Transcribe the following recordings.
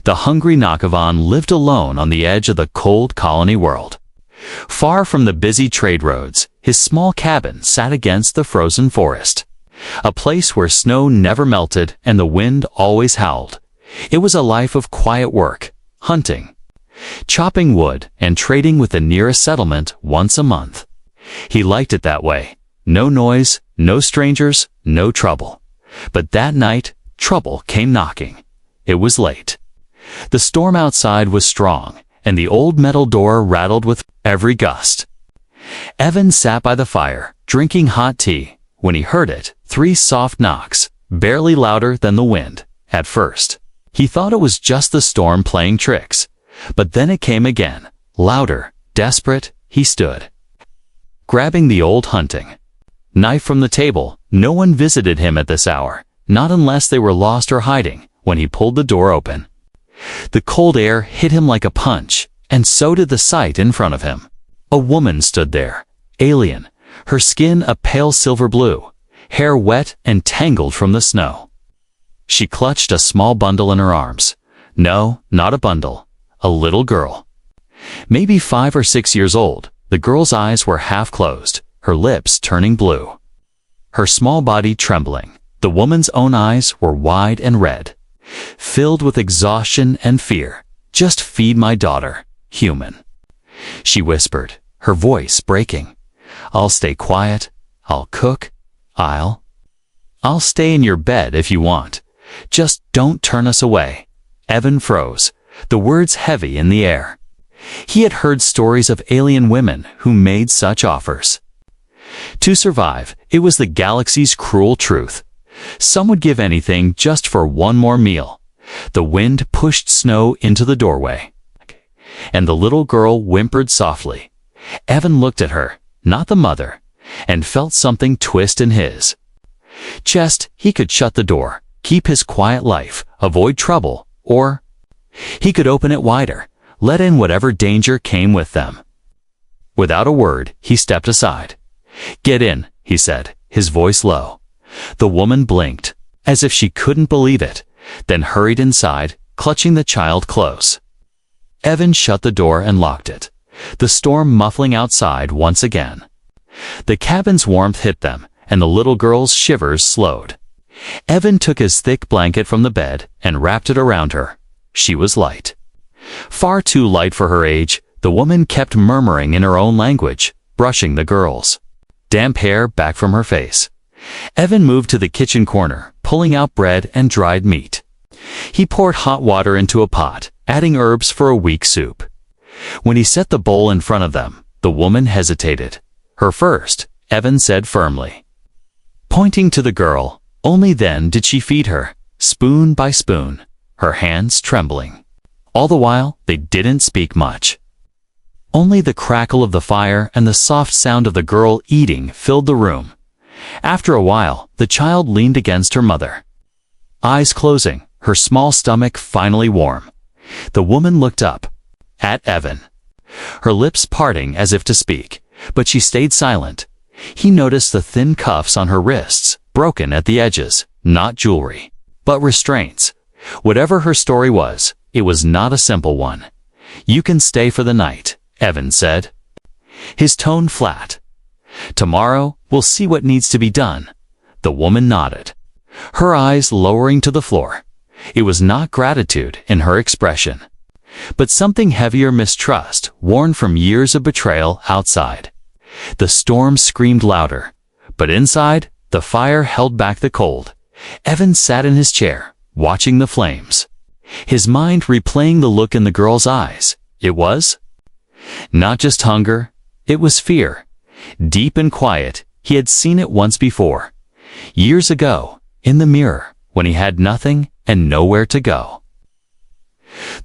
The hungry Nakavan lived alone on the edge of the cold colony world. Far from the busy trade roads, his small cabin sat against the frozen forest. A place where snow never melted and the wind always howled. It was a life of quiet work, hunting, chopping wood, and trading with the nearest settlement once a month. He liked it that way. No noise, no strangers, no trouble. But that night, trouble came knocking. It was late. The storm outside was strong, and the old metal door rattled with every gust. Evan sat by the fire, drinking hot tea, when he heard it, 3 soft knocks, barely louder than the wind. At first, he thought it was just the storm playing tricks. But then it came again, louder, desperate. He stood, grabbing the old hunting knife from the table. No one visited him at this hour, not unless they were lost or hiding, when he pulled the door open. The cold air hit him like a punch, and so did the sight in front of him. A woman stood there, alien, her skin a pale silver blue, hair wet and tangled from the snow. She clutched a small bundle in her arms. No, not a bundle, a little girl. Maybe 5 or 6 years old. The girl's eyes were half closed, her lips turning blue, her small body trembling. The woman's own eyes were wide and red, filled with exhaustion and fear. "Just feed my daughter, human," she whispered, her voice breaking. "I'll stay quiet. I'll cook. I'll stay in your bed if you want. Just don't turn us away." Evan froze, the words heavy in the air. He had heard stories of alien women who made such offers. To survive, it was the galaxy's cruel truth. Some would give anything just for one more meal. The wind pushed snow into the doorway, and the little girl whimpered softly. Evan looked at her, not the mother, and felt something twist in his chest. He could shut the door, keep his quiet life, avoid trouble, or he could open it wider, let in whatever danger came with them. Without a word, he stepped aside. "Get in," he said, his voice low. The woman blinked, as if she couldn't believe it, then hurried inside, clutching the child close. Evan shut the door and locked it, the storm muffling outside once again. The cabin's warmth hit them, and the little girl's shivers slowed. Evan took his thick blanket from the bed and wrapped it around her. She was light. Far too light for her age. The woman kept murmuring in her own language, brushing the girl's damp hair back from her face. Evan moved to the kitchen corner, pulling out bread and dried meat. He poured hot water into a pot, adding herbs for a weak soup. When he set the bowl in front of them, the woman hesitated. "Her first," Evan said firmly, pointing to the girl. Only then did she feed her, spoon by spoon, her hands trembling. All the while, they didn't speak much. Only the crackle of the fire and the soft sound of the girl eating filled the room. After a while, the child leaned against her mother, eyes closing, her small stomach finally warm. The woman looked up at Evan, her lips parting as if to speak, but she stayed silent. He noticed the thin cuffs on her wrists, broken at the edges, not jewelry, but restraints. Whatever her story was, it was not a simple one. "You can stay for the night," Evan said, his tone flat. "Tomorrow, we'll see what needs to be done." The woman nodded, her eyes lowering to the floor. It was not gratitude in her expression, but something heavier, mistrust, worn from years of betrayal outside. The storm screamed louder, but inside, the fire held back the cold. Evan sat in his chair, watching the flames, his mind replaying the look in the girl's eyes. It was not just hunger, it was fear. Deep and quiet, he had seen it once before. Years ago, in the mirror, when he had nothing and nowhere to go.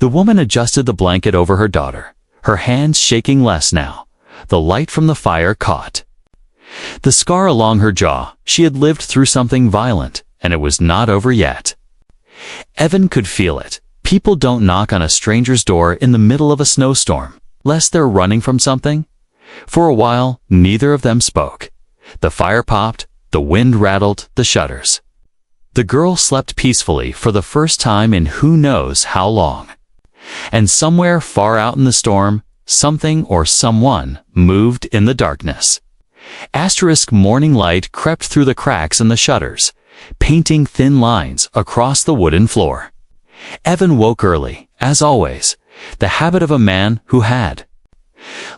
The woman adjusted the blanket over her daughter, her hands shaking less now. The light from the fire caught the scar along her jaw. She had lived through something violent, and it was not over yet. Evan could feel it. People don't knock on a stranger's door in the middle of a snowstorm, lest they're running from something. For a while, neither of them spoke. The fire popped, the wind rattled the shutters. The girl slept peacefully for the first time in who knows how long. And somewhere far out in the storm, something or someone moved in the darkness. Asterisk morning light crept through the cracks in the shutters, painting thin lines across the wooden floor. Evan woke early, as always, the habit of a man who had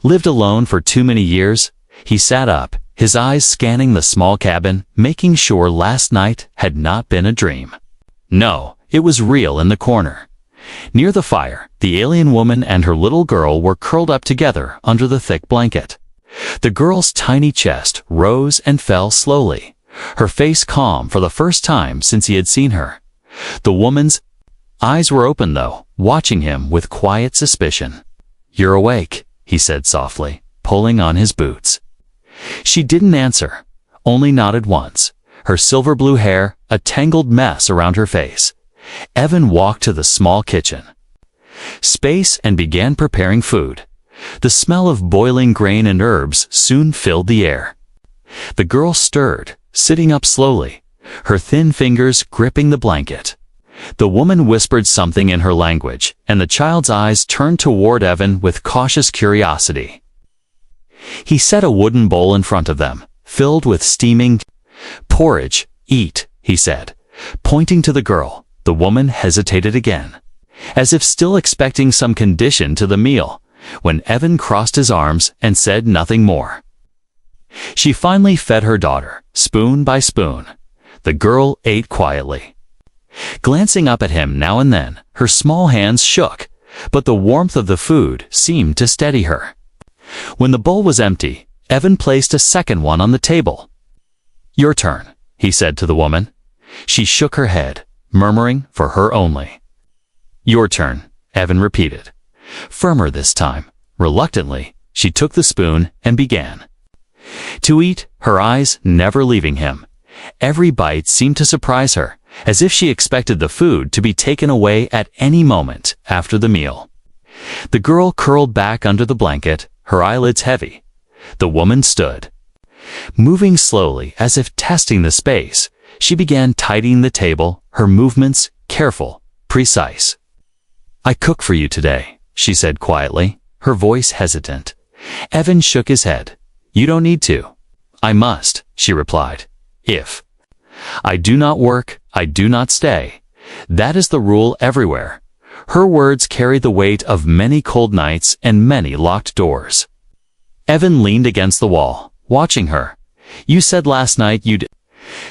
lived alone for too many years. He sat up, his eyes scanning the small cabin, making sure last night had not been a dream. No, it was real in the corner. Near the fire, the alien woman and her little girl were curled up together under the thick blanket. The girl's tiny chest rose and fell slowly, her face calm for the first time since he had seen her. The woman's eyes were open, though, watching him with quiet suspicion. "You're awake," he said softly, pulling on his boots. She didn't answer, only nodded once, her silver blue hair a tangled mess around her face. Evan walked to the small kitchen space and began preparing food. The smell of boiling grain and herbs soon filled the air. The girl stirred, sitting up slowly, her thin fingers gripping the blanket. The woman whispered something in her language, and the child's eyes turned toward Evan with cautious curiosity. He set a wooden bowl in front of them, filled with steaming porridge. "Eat," he said, pointing to the girl. The woman hesitated again, as if still expecting some condition to the meal, when Evan crossed his arms and said nothing more. She finally fed her daughter, spoon by spoon. The girl ate quietly, glancing up at him now and then. Her small hands shook, but the warmth of the food seemed to steady her. When the bowl was empty, Evan placed a second one on the table. "Your turn," he said to the woman. She shook her head, murmuring for her only. "Your turn," Evan repeated, firmer this time. Reluctantly, she took the spoon and began to eat, her eyes never leaving him. Every bite seemed to surprise her, as if she expected the food to be taken away at any moment after the meal. The girl curled back under the blanket, her eyelids heavy. The woman stood, moving slowly as if testing the space. She began tidying the table, her movements careful, precise. "I cook for you today," she said quietly, her voice hesitant. Evan shook his head. "You don't need to." "I must," she replied. "If I do not work, I do not stay. That is the rule everywhere." Her words carried the weight of many cold nights and many locked doors. Evan leaned against the wall, watching her. "You said last night you'd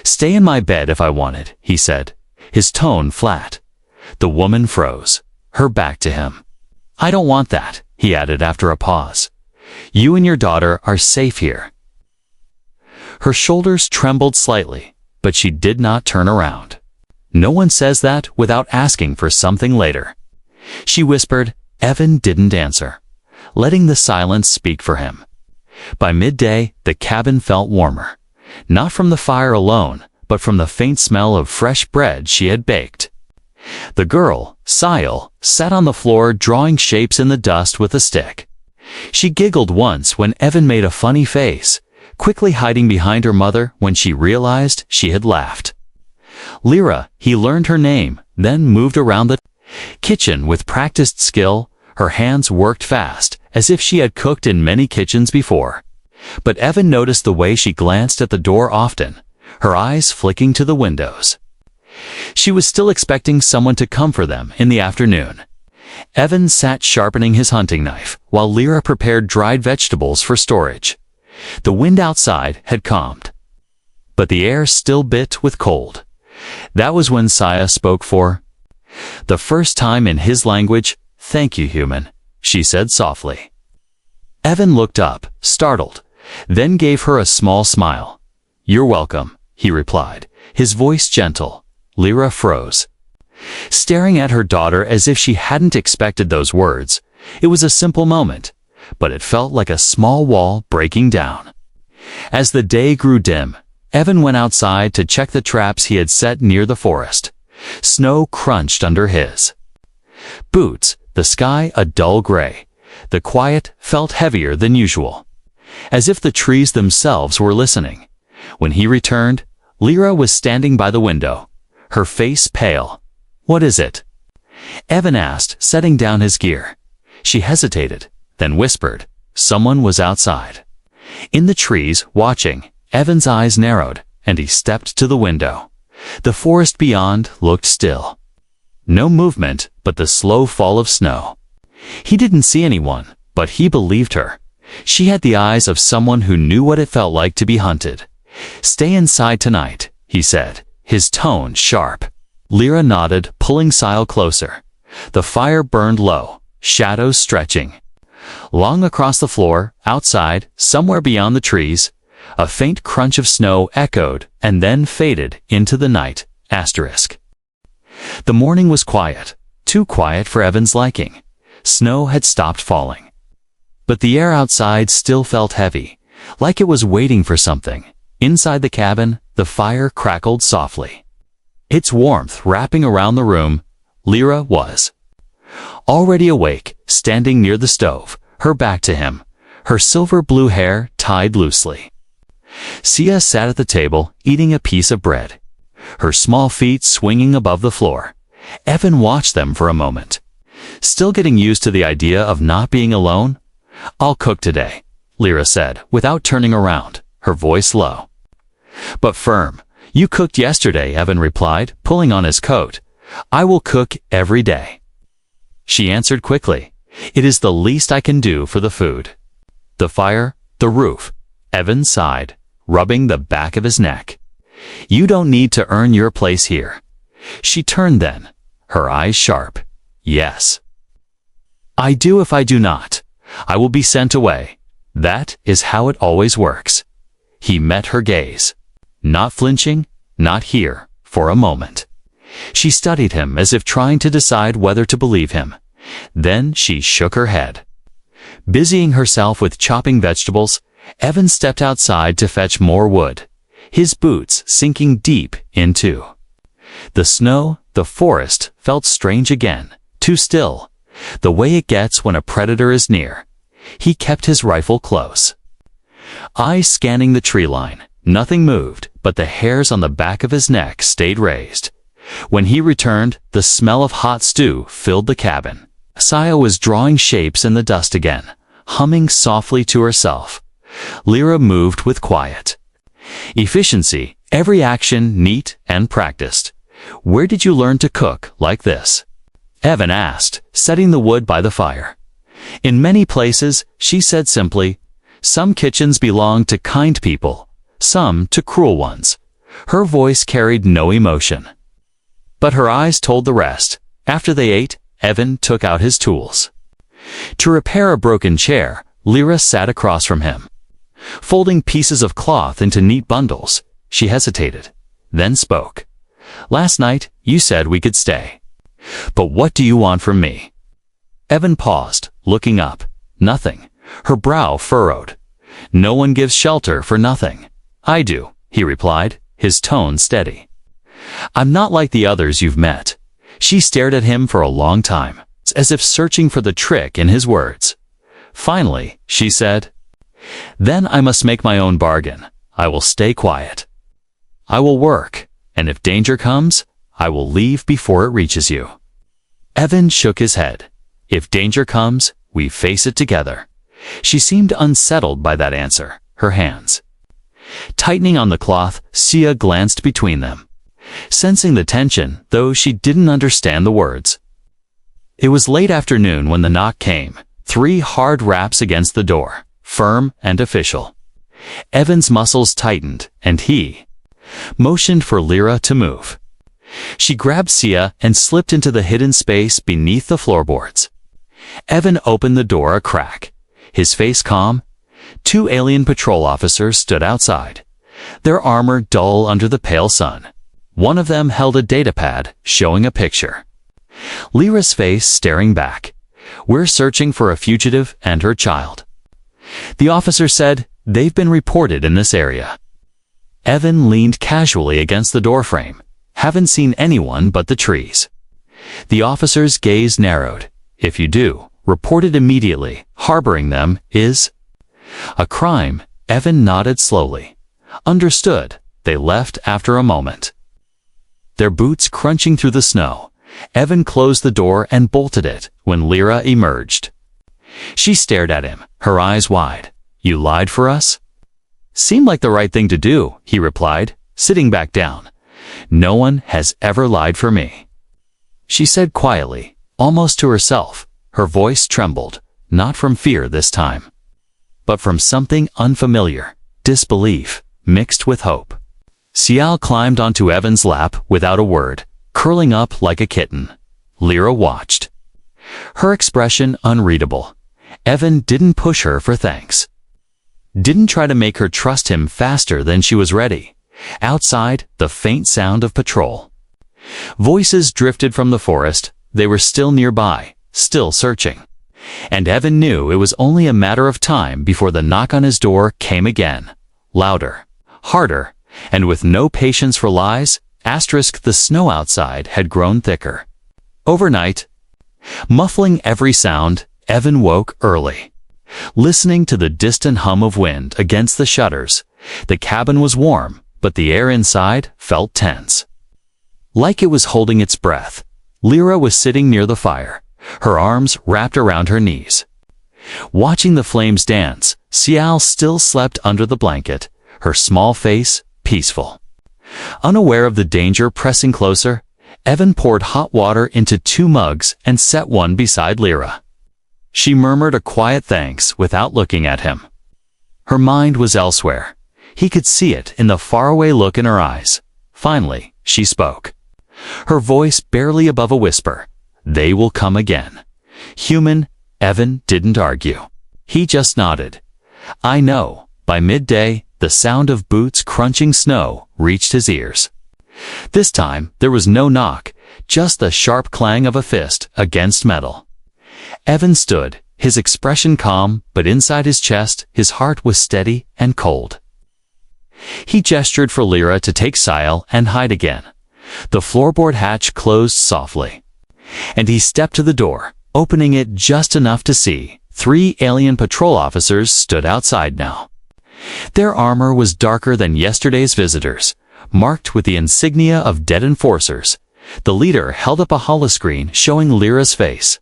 stay in my bed if I wanted," he said, his tone flat. The woman froze, her back to him. "I don't want that," he added after a pause. "You and your daughter are safe here." Her shoulders trembled slightly, but she did not turn around. "No one says that without asking for something later," she whispered. Evan didn't answer, letting the silence speak for him. By midday, the cabin felt warmer, not from the fire alone, but from the faint smell of fresh bread she had baked. The girl, Sile, sat on the floor drawing shapes in the dust with a stick. She giggled once when Evan made a funny face, quickly hiding behind her mother when she realized she had laughed. Lyra, he learned her name, then moved around the kitchen with practiced skill. Her hands worked fast, as if she had cooked in many kitchens before. But Evan noticed the way she glanced at the door often, her eyes flicking to the windows. She was still expecting someone to come for them in the afternoon. Evan sat sharpening his hunting knife, while Lyra prepared dried vegetables for storage. The wind outside had calmed, but the air still bit with cold. That was when Saya spoke for the first time in his language. "Thank you, human," she said softly. Evan looked up, startled, then gave her a small smile. "You're welcome," he replied, his voice gentle. Lyra froze, staring at her daughter as if she hadn't expected those words. It was a simple moment, but it felt like a small wall breaking down. As the day grew dim, Evan went outside to check the traps he had set near the forest. Snow crunched under his boots, the sky a dull gray. The quiet felt heavier than usual, as if the trees themselves were listening. When he returned, Lyra was standing by the window, her face pale. "What is it?" Evan asked, setting down his gear. She hesitated, then whispered, "Someone was outside." In the trees, watching, Evan's eyes narrowed, and he stepped to the window. The forest beyond looked still. No movement but the slow fall of snow. He didn't see anyone, but he believed her. She had the eyes of someone who knew what it felt like to be hunted. "Stay inside tonight," he said, his tone sharp. Lyra nodded, pulling Sile closer. The fire burned low, shadows stretching. Long across the floor, outside, somewhere beyond the trees, a faint crunch of snow echoed and then faded into the night. The morning was quiet, too quiet for Evan's liking. Snow had stopped falling. But the air outside still felt heavy, like it was waiting for something. Inside the cabin, the fire crackled softly. Its warmth wrapping around the room, Lyra was already awake, standing near the stove, her back to him, her silver blue hair tied loosely. Sia sat at the table, eating a piece of bread, her small feet swinging above the floor. Evan watched them for a moment. Still getting used to the idea of not being alone? "I'll cook today," Lyra said, without turning around, her voice low. "But firm. You cooked yesterday," Evan replied, pulling on his coat. "I will cook every day." She answered quickly, "It is the least I can do for the food." The fire, the roof. Evan sighed, rubbing the back of his neck. "You don't need to earn your place here." She turned then, her eyes sharp. "Yes. I do if I do not. I will be sent away. That is how it always works." He met her gaze. Not flinching, not here, for a moment. She studied him as if trying to decide whether to believe him. Then she shook her head. Busying herself with chopping vegetables, Evan stepped outside to fetch more wood, his boots sinking deep into the snow. The forest felt strange again, too still, the way it gets when a predator is near. He kept his rifle close, eyes scanning the tree line. Nothing moved, but the hairs on the back of his neck stayed raised. When he returned, the smell of hot stew filled the cabin. Sia was drawing shapes in the dust again, humming softly to herself. Lyra moved with quiet efficiency, every action neat and practiced. "Where did you learn to cook like this?" Evan asked, setting the wood by the fire. "In many places," she said simply. "Some kitchens belong to kind people, some to cruel ones." Her voice carried no emotion, but her eyes told the rest. After they ate, Evan took out his tools. To repair a broken chair, Lyra sat across from him. Folding pieces of cloth into neat bundles, she hesitated, then spoke. "Last night, you said we could stay. But what do you want from me?" Evan paused, looking up. Nothing. Her brow furrowed. "No one gives shelter for nothing." "I do," he replied, his tone steady. "I'm not like the others you've met." She stared at him for a long time, as if searching for the trick in his words. Finally, she said, "Then I must make my own bargain. I will stay quiet. I will work, and if danger comes, I will leave before it reaches you." Evan shook his head. "If danger comes, we face it together." She seemed unsettled by that answer, her hands tightening on the cloth. Sia glanced between them, sensing the tension, though she didn't understand the words. It was late afternoon when the knock came, 3 hard raps against the door, firm and official. Evan's muscles tightened, and he motioned for Lyra to move. She grabbed Sia and slipped into the hidden space beneath the floorboards. Evan opened the door a crack, his face calm. 2 alien patrol officers stood outside, their armor dull under the pale sun. One of them held a datapad showing a picture. Lyra's face staring back. "We're searching for a fugitive and her child." The officer said, "They've been reported in this area." Evan leaned casually against the doorframe. "Haven't seen anyone but the trees." The officer's gaze narrowed. "If you do, report it immediately. Harboring them is a crime." Evan nodded slowly. "Understood." They left after a moment. their boots crunching through the snow. Evan closed the door and bolted it when Lyra emerged. She stared at him, her eyes wide. "You lied for us?" "Seemed like the right thing to do," he replied, sitting back down. "No one has ever lied for me," she said quietly, almost to herself. Her voice trembled, not from fear this time, but from something unfamiliar, disbelief, mixed with hope. Cial climbed onto Evan's lap without a word, curling up like a kitten. Lyra watched, her expression unreadable. Evan didn't push her for thanks. Didn't try to make her trust him faster than she was ready. Outside, the faint sound of patrol. Voices drifted from the forest. They were still nearby, still searching. And Evan knew it was only a matter of time before the knock on his door came again. Louder, harder, and with no patience for lies, the snow outside had grown thicker. Overnight, muffling every sound, Evan woke early. Listening to the distant hum of wind against the shutters, the cabin was warm, but the air inside felt tense. Like it was holding its breath. Lyra was sitting near the fire, her arms wrapped around her knees. Watching the flames dance, Cial still slept under the blanket, her small face peaceful. Unaware of the danger pressing closer, Evan poured hot water into 2 mugs and set one beside Lyra. She murmured a quiet thanks without looking at him. Her mind was elsewhere. He could see it in the faraway look in her eyes. Finally, she spoke. Her voice barely above a whisper. "They will come again." Human, Evan didn't argue. He just nodded. "I know." By midday, the sound of boots crunching snow reached his ears. This time, there was no knock, just the sharp clang of a fist against metal. Evan stood, his expression calm, but inside his chest, his heart was steady and cold. He gestured for Lyra to take Cial and hide again. The floorboard hatch closed softly, and he stepped to the door, opening it just enough to see 3 alien patrol officers stood outside now. Their armor was darker than yesterday's visitors, marked with the insignia of dead enforcers. The leader held up a holoscreen showing Lyra's face.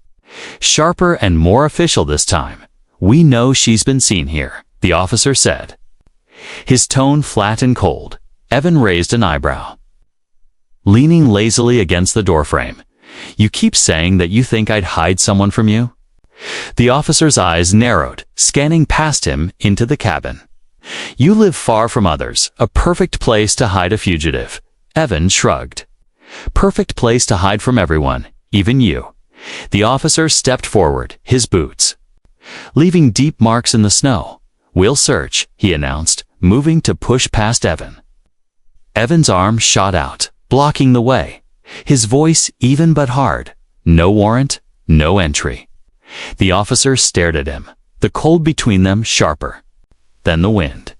Sharper and more official this time. "We know she's been seen here," the officer said. His tone flat and cold. Evan raised an eyebrow. Leaning lazily against the doorframe. "You keep saying that you think I'd hide someone from you?" The officer's eyes narrowed, scanning past him into the cabin. "You live far from others, a perfect place to hide a fugitive." Evan shrugged. "Perfect place to hide from everyone, even you." The officer stepped forward, his boots leaving deep marks in the snow. "We'll search," he announced, moving to push past Evan. Evan's arm shot out, blocking the way. His voice even but hard. "No warrant, no entry." The officer stared at him, the cold between them sharper than the wind.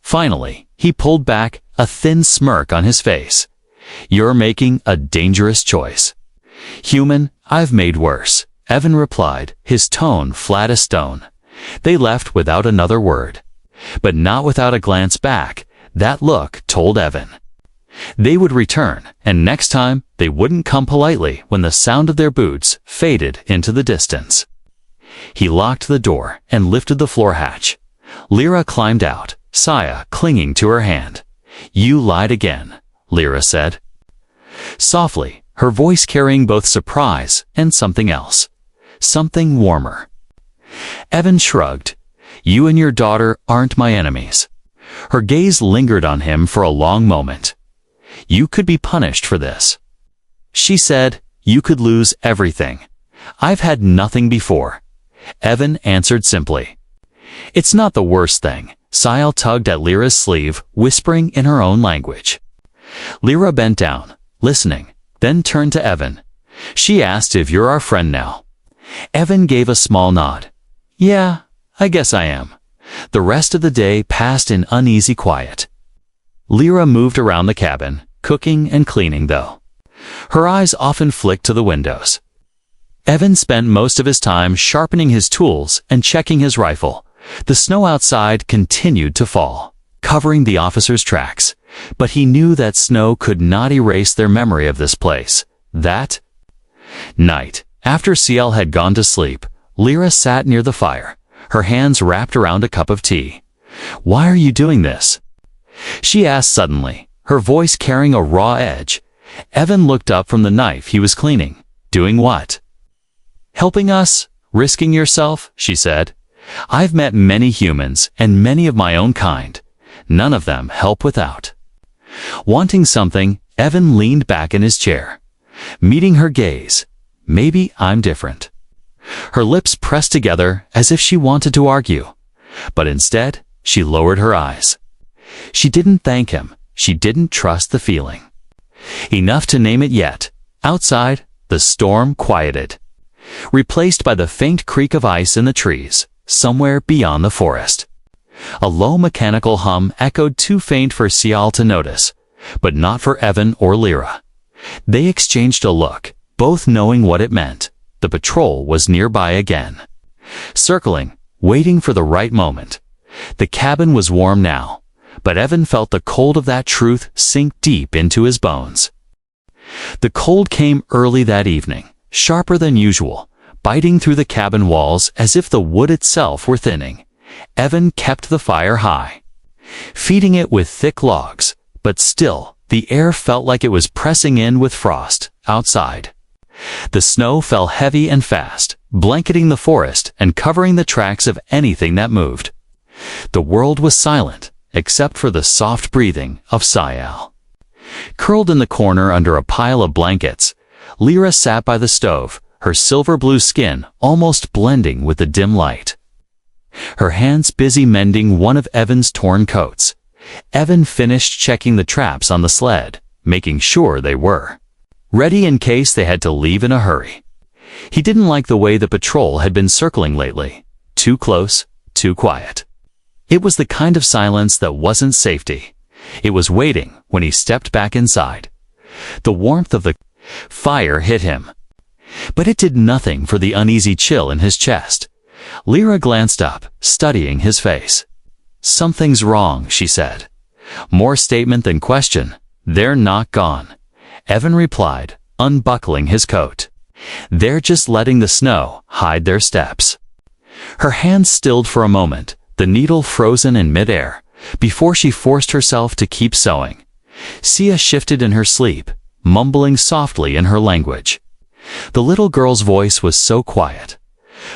Finally, he pulled back, a thin smirk on his face. "You're making a dangerous choice." "Human, I've made worse," Evan replied, his tone flat as stone. They left without another word, but not without a glance back. That look told Evan they would return, and next time they wouldn't come politely when the sound of their boots faded into the distance. He locked the door and lifted the floor hatch. Lyra climbed out, Saya clinging to her hand. "You lied again," Lyra said. Softly, her voice carrying both surprise and something else. Something warmer. Evan shrugged. "You and your daughter aren't my enemies." Her gaze lingered on him for a long moment. "You could be punished for this." She said, "You could lose everything." "I've had nothing before," Evan answered simply. "It's not the worst thing." Cial tugged at Lyra's sleeve, whispering in her own language. Lyra bent down, listening, then turned to Evan. She asked if you're our friend now. Evan gave a small nod. "Yeah, I guess I am." The rest of the day passed in uneasy quiet. Lyra moved around the cabin, cooking and cleaning though. Her eyes often flicked to the windows. Evan spent most of his time sharpening his tools and checking his rifle. The snow outside continued to fall, covering the officer's tracks. But he knew that snow could not erase their memory of this place. That night, after Ciel had gone to sleep, Lyra sat near the fire, her hands wrapped around a cup of tea. "Why are you doing this?" she asked suddenly, her voice carrying a raw edge. Evan looked up from the knife he was cleaning. "Doing what?" "Helping us, risking yourself," she said. "I've met many humans, and many of my own kind. None of them help without." Wanting something, Evan leaned back in his chair. Meeting her gaze, "Maybe I'm different." Her lips pressed together as if she wanted to argue, but instead, she lowered her eyes. She didn't thank him. She didn't trust the feeling. Enough to name it yet. Outside, the storm quieted, replaced by the faint creak of ice in the trees, somewhere beyond the forest. A low mechanical hum echoed too faint for Ciel to notice, but not for Evan or Lyra. They exchanged a look, both knowing what it meant. The patrol was nearby again, circling, waiting for the right moment. The cabin was warm now, but Evan felt the cold of that truth sink deep into his bones. The cold came early that evening, sharper than usual, biting through the cabin walls as if the wood itself were thinning. Evan kept the fire high, feeding it with thick logs, but still, the air felt like it was pressing in with frost outside. The snow fell heavy and fast, blanketing the forest and covering the tracks of anything that moved. The world was silent, except for the soft breathing of Ciel. Curled in the corner under a pile of blankets, Lyra sat by the stove, her silver-blue skin almost blending with the dim light. Her hands busy mending one of Evan's torn coats. Evan finished checking the traps on the sled, making sure they were ready in case they had to leave in a hurry. He didn't like the way the patrol had been circling lately. Too close, too quiet. It was the kind of silence that wasn't safety. It was waiting when he stepped back inside. The warmth of the fire hit him, but it did nothing for the uneasy chill in his chest. Lyra glanced up, studying his face. "Something's wrong," she said. More statement than question. "They're not gone," Evan replied, unbuckling his coat. "They're just letting the snow hide their steps." Her hands stilled for a moment, the needle frozen in midair, before she forced herself to keep sewing. Sia shifted in her sleep, mumbling softly in her language. The little girl's voice was so quiet,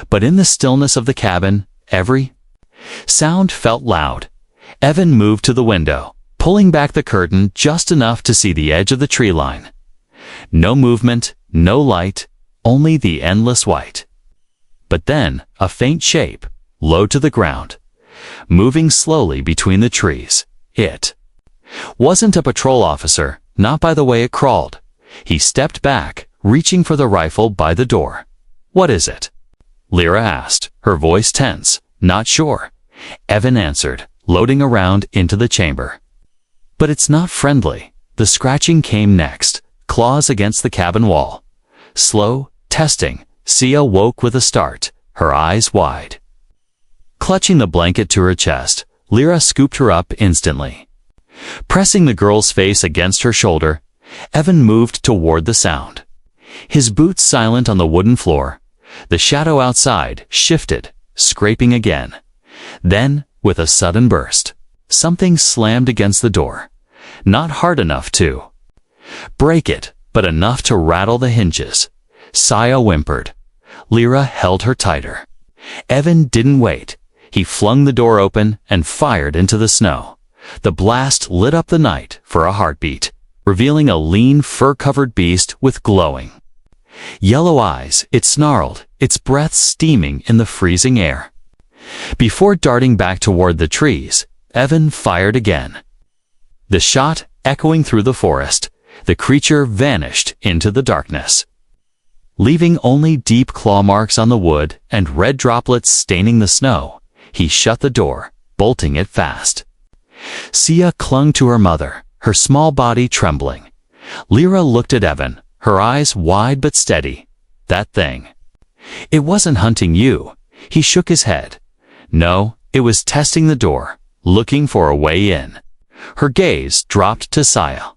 but in the stillness of the cabin, every sound felt loud. Evan moved to the window, pulling back the curtain just enough to see the edge of the tree line. No movement, no light, only the endless white. But then, a faint shape, low to the ground, moving slowly between the trees. It wasn't a patrol officer, not by the way it crawled. He stepped back, reaching for the rifle by the door. "What is it?" Lyra asked, her voice tense. "Not sure," Evan answered, loading around into the chamber. "But it's not friendly." The scratching came next, claws against the cabin wall. Slow, testing, Sia woke with a start, her eyes wide. Clutching the blanket to her chest, Lyra scooped her up instantly. Pressing the girl's face against her shoulder, Evan moved toward the sound. His boots silent on the wooden floor, the shadow outside shifted, scraping again. Then, with a sudden burst, something slammed against the door. Not hard enough to break it, but enough to rattle the hinges. Sia whimpered. Lyra held her tighter. Evan didn't wait. He flung the door open and fired into the snow. The blast lit up the night for a heartbeat, revealing a lean, fur-covered beast with glowing yellow eyes. It snarled, its breath steaming in the freezing air. Before darting back toward the trees, Evan fired again. The shot echoing through the forest, the creature vanished into the darkness, leaving only deep claw marks on the wood and red droplets staining the snow. He shut the door, bolting it fast. Sia clung to her mother, her small body trembling. Lyra looked at Evan, her eyes wide but steady. "That thing. It wasn't hunting you." He shook his head. "No, it was testing the door, looking for a way in." Her gaze dropped to Saya.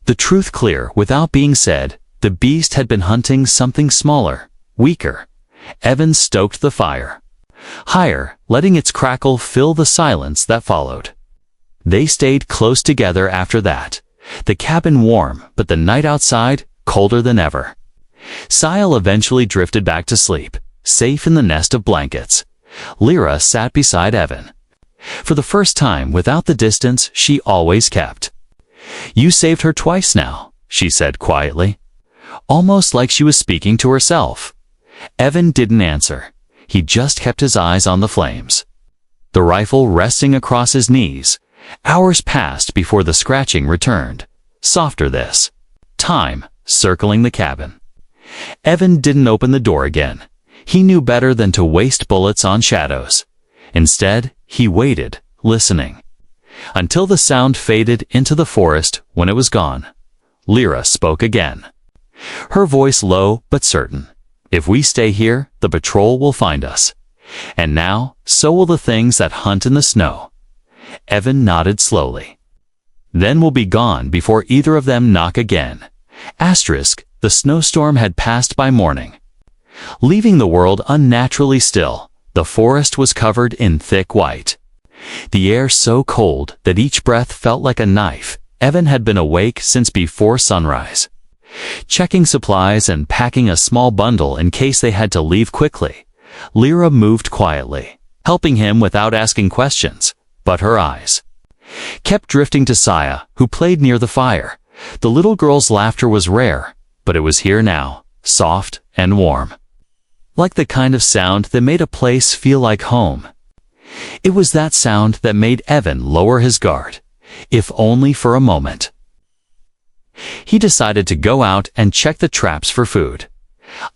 The truth clear without being said, the beast had been hunting something smaller, weaker. Evan stoked the fire. Higher, letting its crackle fill the silence that followed. They stayed close together after that. The cabin warm, but the night outside colder than ever. Saya eventually drifted back to sleep, safe in the nest of blankets. Lyra sat beside Evan. For the first time without the distance she always kept. "You saved her twice now," she said quietly, almost like she was speaking to herself. Evan didn't answer. He just kept his eyes on the flames. The rifle resting across his knees. Hours passed before the scratching returned. Softer this time, circling the cabin. Evan didn't open the door again. He knew better than to waste bullets on shadows. Instead, he waited, listening. Until the sound faded into the forest. When it was gone, Lyra spoke again. Her voice low but certain. "If we stay here, the patrol will find us. And now, so will the things that hunt in the snow." Evan nodded slowly. "Then we'll be gone before either of them knock again." The snowstorm had passed by morning. Leaving the world unnaturally still, the forest was covered in thick white. The air so cold that each breath felt like a knife. Evan had been awake since before sunrise. Checking supplies and packing a small bundle in case they had to leave quickly. Lyra moved quietly, helping him without asking questions, but her eyes kept drifting to Saya, who played near the fire. The little girl's laughter was rare, but it was here now, soft and warm. Like the kind of sound that made a place feel like home. It was that sound that made Evan lower his guard, if only for a moment. He decided to go out and check the traps for food.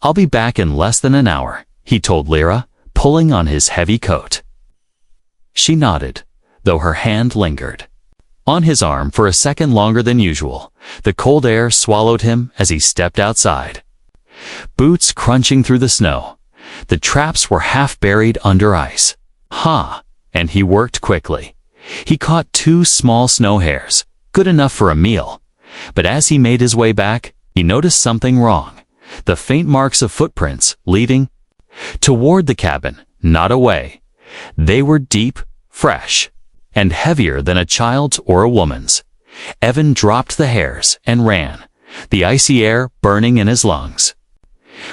"I'll be back in less than an hour," he told Lyra, pulling on his heavy coat. She nodded, though her hand lingered on his arm for a second longer than usual. The cold air swallowed him as he stepped outside. Boots crunching through the snow. The traps were half buried under ice. And he worked quickly. He caught 2 small snow hares, good enough for a meal. But as he made his way back, he noticed something wrong. The faint marks of footprints leading toward the cabin, not away. They were deep, fresh, and heavier than a child's or a woman's. Evan dropped the hares and ran, the icy air burning in his lungs.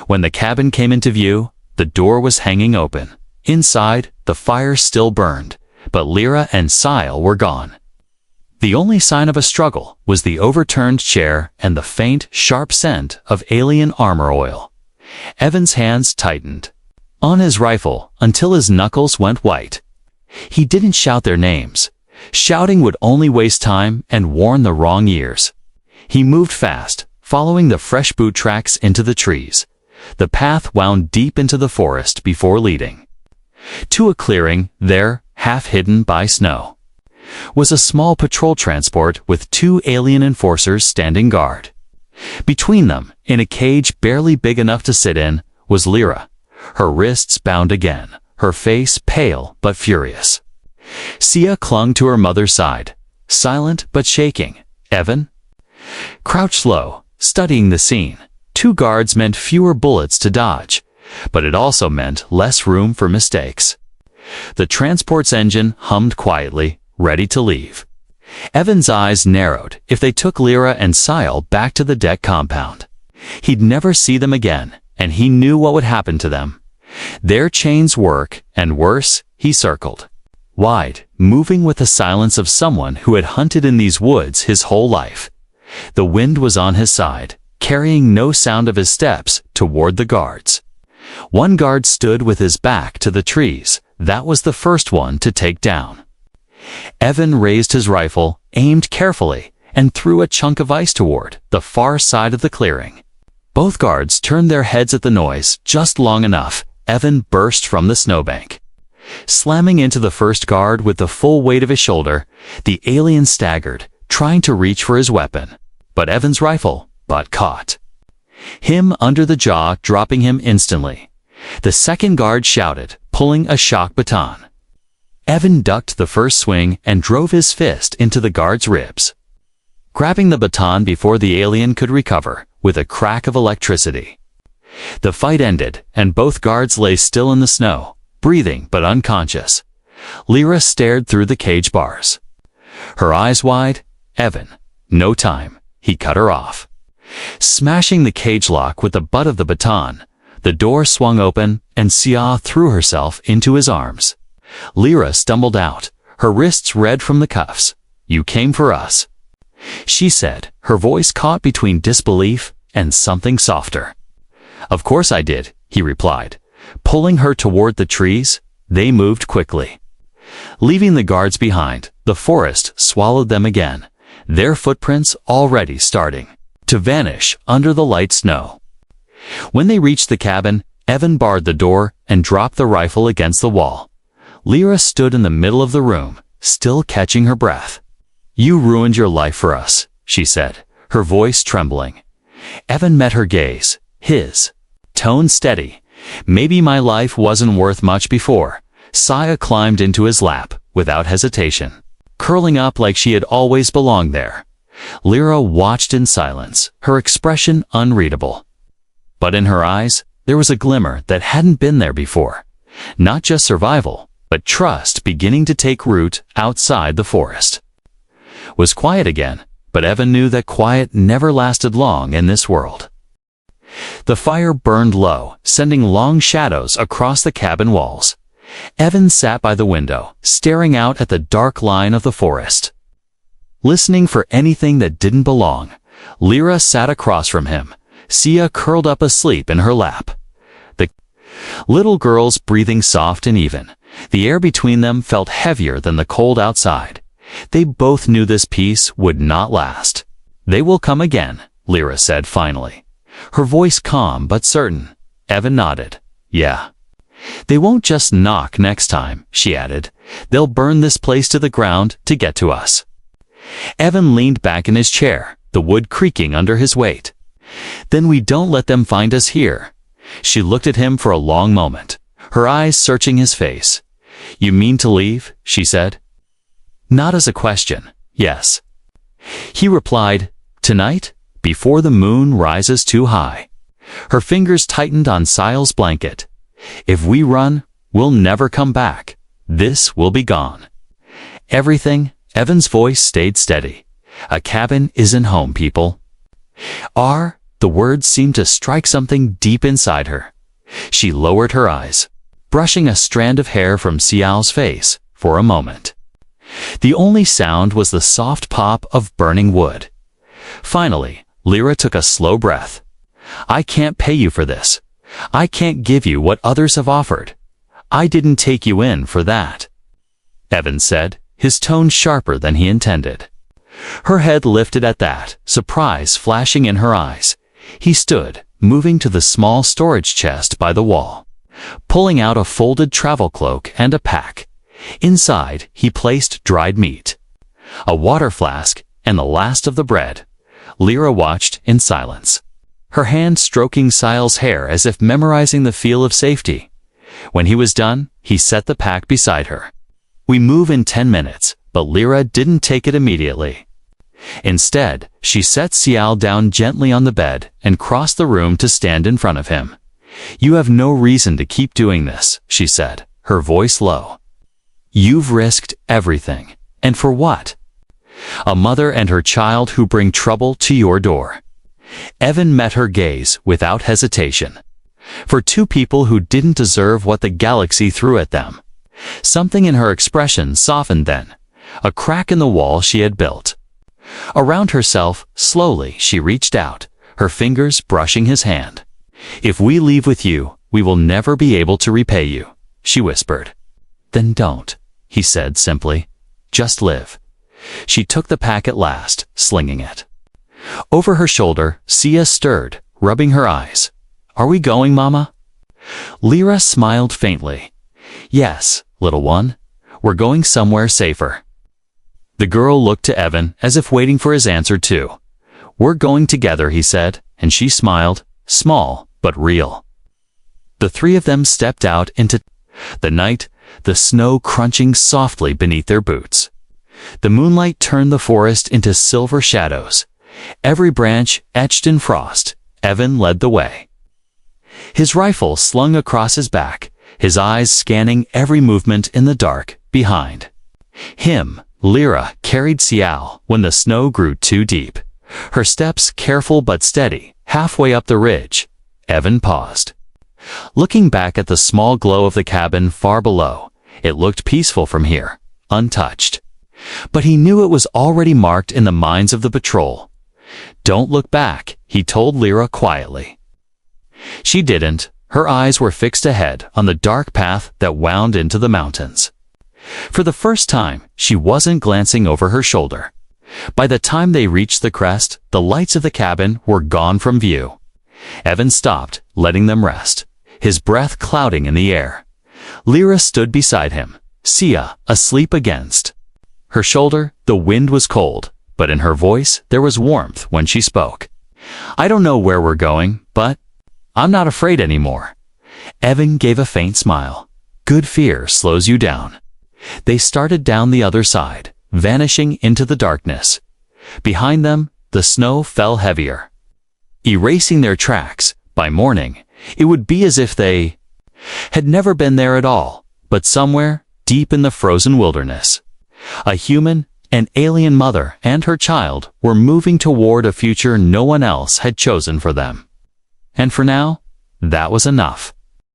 When the cabin came into view, the door was hanging open. Inside, the fire still burned, but Lyra and Saya were gone. The only sign of a struggle was the overturned chair and the faint, sharp scent of alien armor oil. Evan's hands tightened on his rifle until his knuckles went white. He didn't shout their names. Shouting would only waste time and warn the wrong ears. He moved fast, following the fresh boot tracks into the trees. The path wound deep into the forest before leading to a clearing. There, half hidden by snow, was a small patrol transport with 2 alien enforcers standing guard. Between them, in a cage barely big enough to sit in, was Lyra, her wrists bound again, her face pale but furious. Sia clung to her mother's side, silent but shaking. Evan crouched low, studying the scene. 2 guards meant fewer bullets to dodge, but it also meant less room for mistakes. The transport's engine hummed quietly, ready to leave. Evan's eyes narrowed. If they took Lyra and Saya back to the deck compound, he'd never see them again, and he knew what would happen to them. Their chains work, and worse. He circled wide, moving with the silence of someone who had hunted in these woods his whole life. The wind was on his side, carrying no sound of his steps toward the guards. One guard stood with his back to the trees. That was the first one to take down. Evan raised his rifle, aimed carefully, and threw a chunk of ice toward the far side of the clearing. Both guards turned their heads at the noise just long enough. Evan burst from the snowbank, slamming into the first guard with the full weight of his shoulder. The alien staggered, trying to reach for his weapon, but Evan's rifle butt caught him under the jaw, dropping him instantly. The second guard shouted, pulling a shock baton. Evan ducked the first swing and drove his fist into the guard's ribs, grabbing the baton before the alien could recover, with a crack of electricity. The fight ended, and both guards lay still in the snow, breathing but unconscious. Lyra stared through the cage bars, her eyes wide. Evan, no time. He cut her off. Smashing the cage lock with the butt of the baton, the door swung open, and Sia threw herself into his arms. Lyra stumbled out, her wrists red from the cuffs. "You came for us," she said, her voice caught between disbelief and something softer. "Of course I did," he replied, pulling her toward the trees. They moved quickly. Leaving the guards behind, the forest swallowed them again, their footprints already starting to vanish under the light snow. When they reached the cabin, Evan barred the door and dropped the rifle against the wall. Lyra stood in the middle of the room, still catching her breath. "You ruined your life for us," she said, her voice trembling. Evan met her gaze, his tone steady. "Maybe my life wasn't worth much before." Sia climbed into his lap, without hesitation, curling up like she had always belonged there. Lyra watched in silence, her expression unreadable. But in her eyes, there was a glimmer that hadn't been there before. Not just survival, but trust beginning to take root outside the forest. It was quiet again, but Evan knew that quiet never lasted long in this world. The fire burned low, sending long shadows across the cabin walls. Evan sat by the window, staring out at the dark line of the forest, listening for anything that didn't belong. Lyra sat across from him, Sia curled up asleep in her lap. The little girls breathing soft and even. The air between them felt heavier than the cold outside. They both knew this peace would not last. "They will come again," Lyra said finally, her voice calm but certain. Evan nodded. "Yeah. They won't just knock next time," she added. "They'll burn this place to the ground to get to us." Evan leaned back in his chair, the wood creaking under his weight. "Then we don't let them find us here." She looked at him for a long moment, her eyes searching his face. "You mean to leave?" she said. Not as a question. "Yes." He replied, "Tonight, before the moon rises too high." Her fingers tightened on Sile's blanket. "If we run, we'll never come back. This will be gone." "Everything," Evan's voice stayed steady. "A cabin isn't home, people." The words seemed to strike something deep inside her. She lowered her eyes, brushing a strand of hair from Sial's face for a moment. The only sound was the soft pop of burning wood. Finally, Lyra took a slow breath. "I can't pay you for this. I can't give you what others have offered. I didn't take you in for that," Evan said, his tone sharper than he intended. Her head lifted at that, surprise flashing in her eyes. He stood, moving to the small storage chest by the wall, pulling out a folded travel cloak and a pack. Inside, he placed dried meat, a water flask, and the last of the bread. Lyra watched in silence, her hand stroking Sile's hair as if memorizing the feel of safety. When he was done, he set the pack beside her. "We move in 10 minutes, but Lyra didn't take it immediately. Instead, she set Sial down gently on the bed and crossed the room to stand in front of him. "You have no reason to keep doing this," she said, her voice low. "You've risked everything. And for what? A mother and her child who bring trouble to your door." Evan met her gaze without hesitation. For two people who didn't deserve what the galaxy threw at them. Something in her expression softened then, a crack in the wall she had built. Around herself, slowly, she reached out, her fingers brushing his hand. "If we leave with you, we will never be able to repay you," she whispered. "Then don't," he said simply. "Just live." She took the pack at last, slinging it. Over her shoulder, Sia stirred, rubbing her eyes. "Are we going, Mama?" Lyra smiled faintly. "Yes, little one. We're going somewhere safer." The girl looked to Evan as if waiting for his answer too. "We're going together," he said, and she smiled, small but real. The three of them stepped out into the night, the snow crunching softly beneath their boots. The moonlight turned the forest into silver shadows. Every branch etched in frost. Evan led the way. His rifle slung across his back, his eyes scanning every movement in the dark behind. Him, Lyra, carried Cial when the snow grew too deep. Her steps careful but steady, halfway up the ridge. Evan paused. Looking back at the small glow of the cabin far below, it looked peaceful from here, untouched. But he knew it was already marked in the minds of the patrol. "Don't look back," he told Lyra quietly. She didn't. Her eyes were fixed ahead on the dark path that wound into the mountains. For the first time, she wasn't glancing over her shoulder. By the time they reached the crest, the lights of the cabin were gone from view. Evan stopped, letting them rest, his breath clouding in the air. Lyra stood beside him, Sia asleep against her shoulder. The wind was cold, but in her voice there was warmth when she spoke. "I don't know where we're going, but I'm not afraid anymore." Evan gave a faint smile. Good fear slows you down. They started down the other side, vanishing into the darkness. Behind them, the snow fell heavier, erasing their tracks. By morning, it would be as if they had never been there at all, but somewhere deep in the frozen wilderness. A human, an alien mother and her child were moving toward a future no one else had chosen for them. And for now, that was enough.